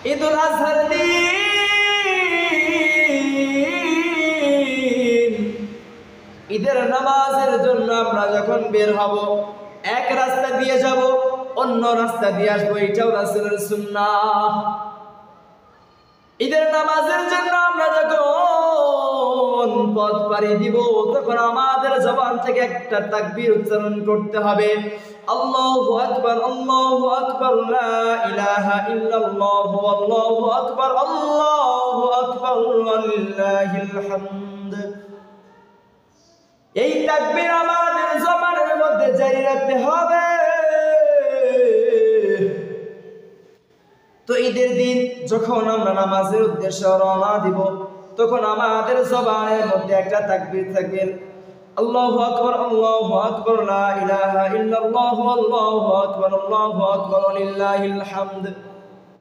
ঈদুল আজহার দিন ঈদের নামাজের জন্য আমরা যখন বের হব, এক রাস্তা দিয়ে যাব, অন্য রাস্তা দিয়ে আসবো, এটাও রাসূলের সুন্নাহ। ঈদের নামাজের জন্য আমরা যখন পথ পাড়ি দিব, তখন আমাদের জবান থেকে একটা তাকবীর উচ্চারণ করতে হবে, আল্লাহু আকবার, আল্লাহু আকবার, লা ইলাহা ইল্লাল্লাহু, আল্লাহু আকবার, আল্লাহু আকবার, লিল্লাহিল হামদ। এই তাকবীর আমাদের জবানের মধ্যে জারি রাখতে হবে। তো ঈদের দিন যখন আমরা নামাজের উদ্দেশ্যে রওনা দিব, তখন আমাদের জবানের মধ্যে একটা তাকবীর থাকবে, আল্লাহু আকবার, আল্লাহু আকবার, লা ইলাহা ইল্লাল্লাহু, আল্লাহু আকবার, লিল্লাহিল হামদ।